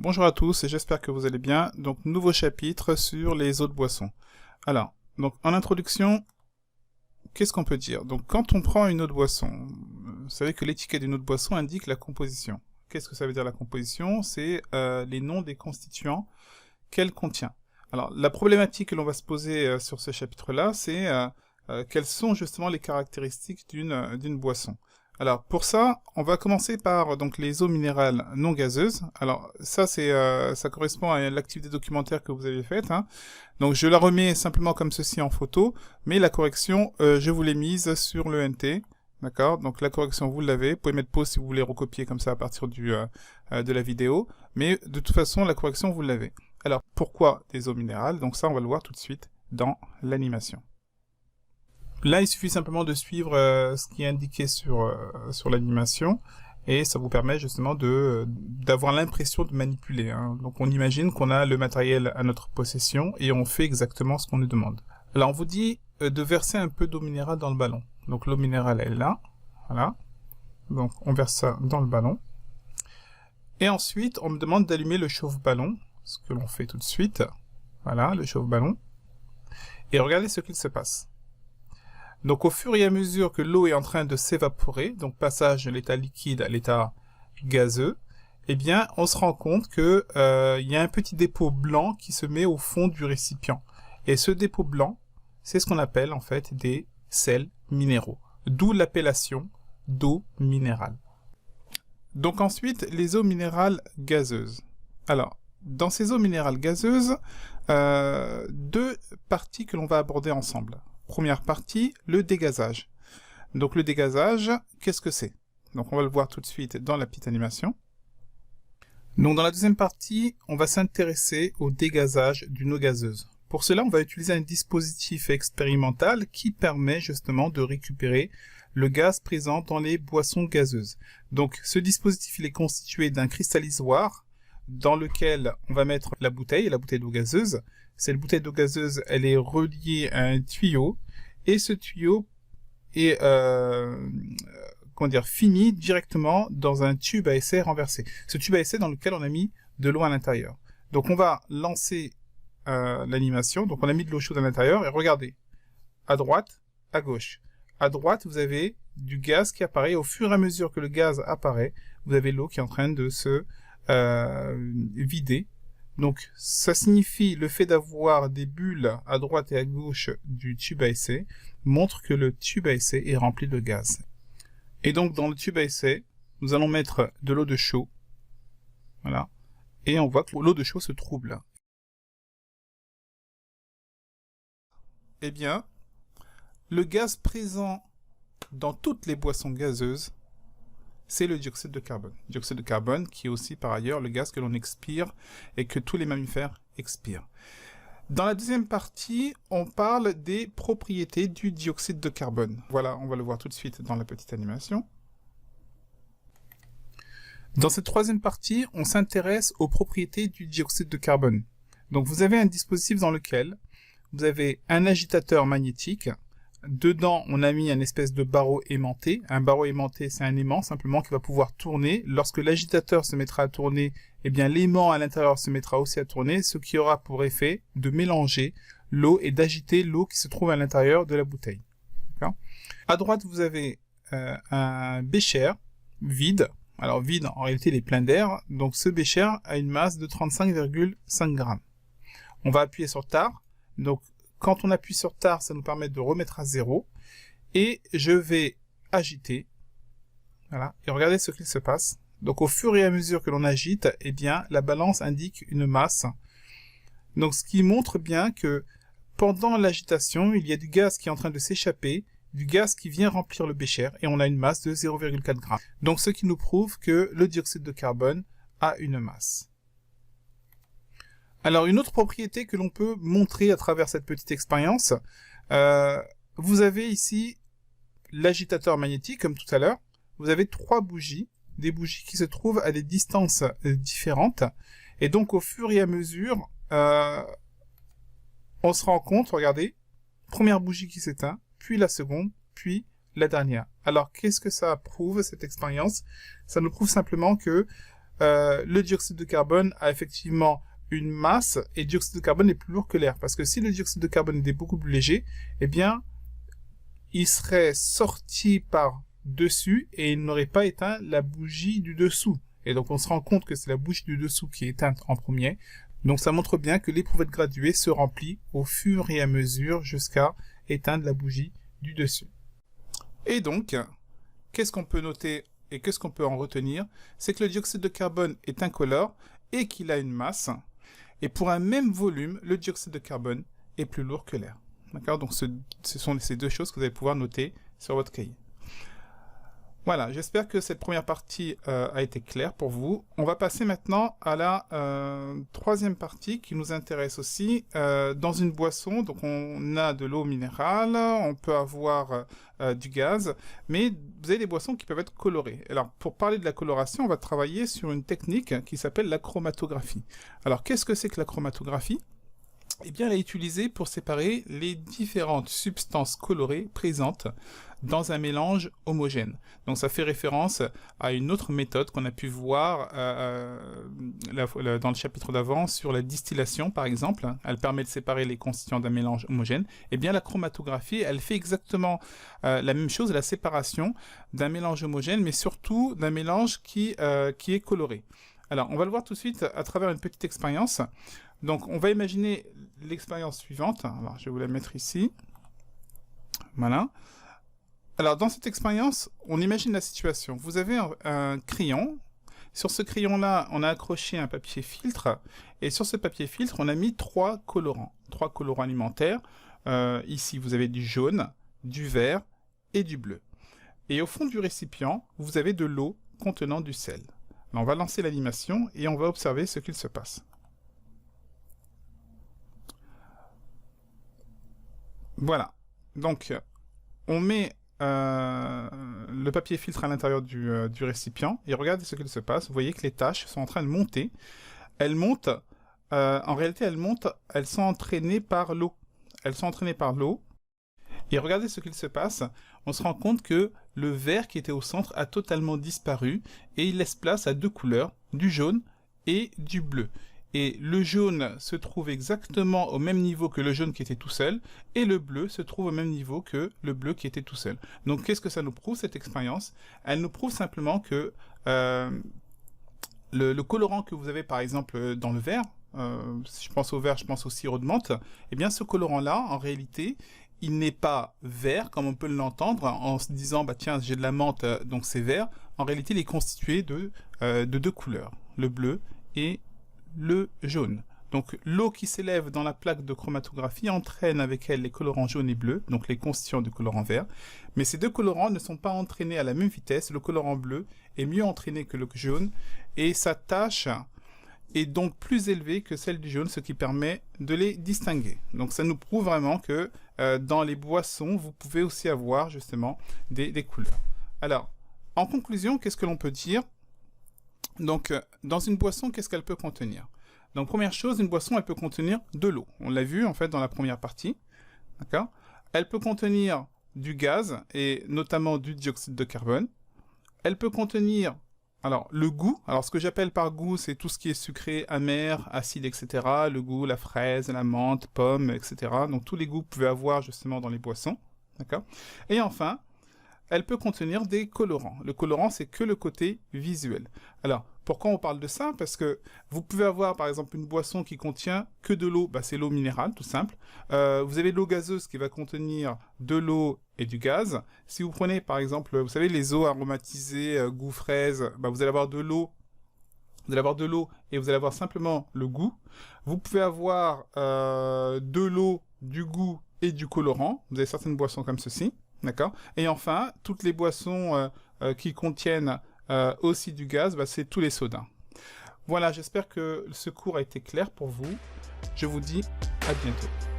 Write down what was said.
Bonjour à tous et j'espère que vous allez bien. Donc, nouveau chapitre sur les eaux de boisson. Alors, donc en introduction, qu'est-ce qu'on peut dire? Donc, quand on prend une eau de boisson, vous savez que l'étiquette d'une eau de boisson indique la composition. Qu'est-ce que ça veut dire la composition? C'est les noms des constituants qu'elle contient. Alors, la problématique que l'on va se poser sur ce chapitre-là, c'est quelles sont justement les caractéristiques d'une boisson. Alors pour ça, on va commencer par donc les eaux minérales non gazeuses. Alors ça ça correspond à l'activité documentaire que vous avez faite. Hein. Donc je la remets simplement comme ceci en photo, mais la correction je vous l'ai mise sur le NT. D'accord. Donc la correction vous l'avez. Vous pouvez mettre pause si vous voulez recopier comme ça à partir de la vidéo. Mais de toute façon la correction vous l'avez. Alors pourquoi des eaux minérales? Donc ça on va le voir tout de suite dans l'animation. Là, il suffit simplement de suivre ce qui est indiqué sur l'animation et ça vous permet justement d'avoir l'impression de manipuler. Hein. Donc on imagine qu'on a le matériel à notre possession et on fait exactement ce qu'on nous demande. Alors on vous dit de verser un peu d'eau minérale dans le ballon. Donc l'eau minérale est là, voilà. Donc on verse ça dans le ballon. Et ensuite on me demande d'allumer le chauffe-ballon, ce que l'on fait tout de suite. Voilà, le chauffe-ballon. Et regardez ce qu'il se passe. Donc au fur et à mesure que l'eau est en train de s'évaporer, donc passage de l'état liquide à l'état gazeux, eh bien on se rend compte que y a un petit dépôt blanc qui se met au fond du récipient. Et ce dépôt blanc, c'est ce qu'on appelle en fait des sels minéraux. D'où l'appellation d'eau minérale. Donc ensuite, les eaux minérales gazeuses. Alors, dans ces eaux minérales gazeuses, deux parties que l'on va aborder ensemble. Première partie, le dégazage. Donc le dégazage, qu'est-ce que c'est? Donc on va le voir tout de suite dans la petite animation. Donc dans la deuxième partie, on va s'intéresser au dégazage d'une eau gazeuse. Pour cela, on va utiliser un dispositif expérimental qui permet justement de récupérer le gaz présent dans les boissons gazeuses. Donc ce dispositif il est constitué d'un cristallisoir dans lequel on va mettre la bouteille d'eau gazeuse. Cette bouteille d'eau gazeuse, elle est reliée à un tuyau, et ce tuyau est fini directement dans un tube à essai renversé. Ce tube à essai dans lequel on a mis de l'eau à l'intérieur. Donc on va lancer l'animation, donc on a mis de l'eau chaude à l'intérieur, et regardez, à droite, à gauche. À droite, vous avez du gaz qui apparaît, au fur et à mesure que le gaz apparaît, vous avez l'eau qui est en train de se vider. Donc, ça signifie le fait d'avoir des bulles à droite et à gauche du tube à essai montre que le tube à essai est rempli de gaz. Et donc, dans le tube à essai, nous allons mettre de l'eau de chaux. Voilà. Et on voit que l'eau de chaux se trouble. Eh bien, le gaz présent dans toutes les boissons gazeuses, c'est le dioxyde de carbone. Dioxyde de carbone qui est aussi par ailleurs le gaz que l'on expire et que tous les mammifères expirent. Dans la deuxième partie, on parle des propriétés du dioxyde de carbone. Voilà, on va le voir tout de suite dans la petite animation. Dans cette troisième partie, on s'intéresse aux propriétés du dioxyde de carbone. Donc vous avez un dispositif dans lequel vous avez un agitateur magnétique. Dedans, on a mis un espèce de barreau aimanté. Un barreau aimanté, c'est un aimant simplement qui va pouvoir tourner. Lorsque l'agitateur se mettra à tourner, eh bien l'aimant à l'intérieur se mettra aussi à tourner, ce qui aura pour effet de mélanger l'eau et d'agiter l'eau qui se trouve à l'intérieur de la bouteille. À droite, vous avez un bécher vide. Alors vide, en réalité, il est plein d'air. Donc ce bécher a une masse de 35,5 grammes. On va appuyer sur Tar. Donc quand on appuie sur Tar, ça nous permet de remettre à 0. Et je vais agiter. Voilà. Et regardez ce qu'il se passe. Donc au fur et à mesure que l'on agite, eh bien, la balance indique une masse. Donc ce qui montre bien que pendant l'agitation, il y a du gaz qui est en train de s'échapper, du gaz qui vient remplir le bécher, et on a une masse de 0,4 g. Donc ce qui nous prouve que le dioxyde de carbone a une masse. Alors, une autre propriété que l'on peut montrer à travers cette petite expérience, vous avez ici l'agitateur magnétique, comme tout à l'heure. Vous avez 3 bougies, des bougies qui se trouvent à des distances différentes. Et donc, au fur et à mesure, on se rend compte, regardez, première bougie qui s'éteint, puis la seconde, puis la dernière. Alors, qu'est-ce que ça prouve, cette expérience? Ça nous prouve simplement que le dioxyde de carbone a effectivement une masse et le dioxyde de carbone est plus lourd que l'air. Parce que si le dioxyde de carbone était beaucoup plus léger, eh bien, il serait sorti par dessus et il n'aurait pas éteint la bougie du dessous. Et donc on se rend compte que c'est la bougie du dessous qui est éteinte en premier. Donc ça montre bien que l'éprouvette graduée se remplit au fur et à mesure jusqu'à éteindre la bougie du dessus. Et donc, qu'est-ce qu'on peut noter et qu'est-ce qu'on peut en retenir? C'est que le dioxyde de carbone est incolore et qu'il a une masse. Et pour un même volume, le dioxyde de carbone est plus lourd que l'air. D'accord? Donc ce sont ces deux choses que vous allez pouvoir noter sur votre cahier. Voilà, j'espère que cette première partie a été claire pour vous. On va passer maintenant à la troisième partie qui nous intéresse aussi. Dans une boisson, donc on a de l'eau minérale, on peut avoir du gaz, mais vous avez des boissons qui peuvent être colorées. Alors, pour parler de la coloration, on va travailler sur une technique qui s'appelle la chromatographie. Alors, qu'est-ce que c'est que la chromatographie ? Eh bien, elle est utilisée pour séparer les différentes substances colorées présentes dans un mélange homogène. Donc, ça fait référence à une autre méthode qu'on a pu voir dans le chapitre d'avant sur la distillation, par exemple. Elle permet de séparer les constituants d'un mélange homogène. Eh bien, la chromatographie, elle fait exactement la même chose, la séparation d'un mélange homogène, mais surtout d'un mélange qui est coloré. Alors, on va le voir tout de suite à travers une petite expérience. Donc, on va imaginer l'expérience suivante. Alors, je vais vous la mettre ici. Voilà. Alors, dans cette expérience, on imagine la situation. Vous avez un crayon. Sur ce crayon-là, on a accroché un papier filtre. Et sur ce papier filtre, on a mis trois colorants alimentaires. Ici, vous avez du jaune, du vert et du bleu. Et au fond du récipient, vous avez de l'eau contenant du sel. Alors, on va lancer l'animation et on va observer ce qu'il se passe. Voilà, donc on met le papier filtre à l'intérieur du récipient et regardez ce qu'il se passe. Vous voyez que les taches sont en train de monter. Elles montent, en réalité elles sont entraînées par l'eau. Elles sont entraînées par l'eau. Et regardez ce qu'il se passe. On se rend compte que le vert qui était au centre a totalement disparu et il laisse place à deux couleurs, du jaune et du bleu. Et le jaune se trouve exactement au même niveau que le jaune qui était tout seul, et le bleu se trouve au même niveau que le bleu qui était tout seul. Donc qu'est-ce que ça nous prouve, cette expérience? Elle nous prouve simplement que le colorant que vous avez par exemple dans le vert, si je pense au vert, je pense au sirop de menthe, eh bien ce colorant-là, en réalité, il n'est pas vert, comme on peut l'entendre, en se disant, bah tiens, j'ai de la menthe, donc c'est vert. En réalité, il est constitué de deux couleurs, le bleu et le jaune. Donc l'eau qui s'élève dans la plaque de chromatographie entraîne avec elle les colorants jaunes et bleus, donc les constituants du colorant vert. Mais ces deux colorants ne sont pas entraînés à la même vitesse. Le colorant bleu est mieux entraîné que le jaune et sa tâche est donc plus élevée que celle du jaune, ce qui permet de les distinguer. Donc ça nous prouve vraiment que dans les boissons, vous pouvez aussi avoir justement des couleurs. Alors, en conclusion, qu'est-ce que l'on peut dire ? Donc, dans une boisson, qu'est-ce qu'elle peut contenir? Donc, première chose, une boisson, elle peut contenir de l'eau. On l'a vu, en fait, dans la première partie. D'accord? Elle peut contenir du gaz, et notamment du dioxyde de carbone. Elle peut contenir, alors, le goût. Alors, ce que j'appelle par goût, c'est tout ce qui est sucré, amer, acide, etc. Le goût, la fraise, la menthe, pomme, etc. Donc, tous les goûts que vous pouvez avoir, justement, dans les boissons. D'accord? Et enfin, elle peut contenir des colorants. Le colorant, c'est que le côté visuel. Alors, pourquoi on parle de ça? Parce que vous pouvez avoir, par exemple, une boisson qui contient que de l'eau. Bah, c'est l'eau minérale, tout simple. Vous avez de l'eau gazeuse qui va contenir de l'eau et du gaz. Si vous prenez, par exemple, vous savez, les eaux aromatisées, goût fraise, bah, vous allez avoir de l'eau. Vous allez avoir de l'eau et vous allez avoir simplement le goût. Vous pouvez avoir de l'eau, du goût et du colorant. Vous avez certaines boissons comme ceci. D'accord? Et enfin, toutes les boissons qui contiennent aussi du gaz, bah, c'est tous les sodas. Voilà, j'espère que ce cours a été clair pour vous. Je vous dis à bientôt.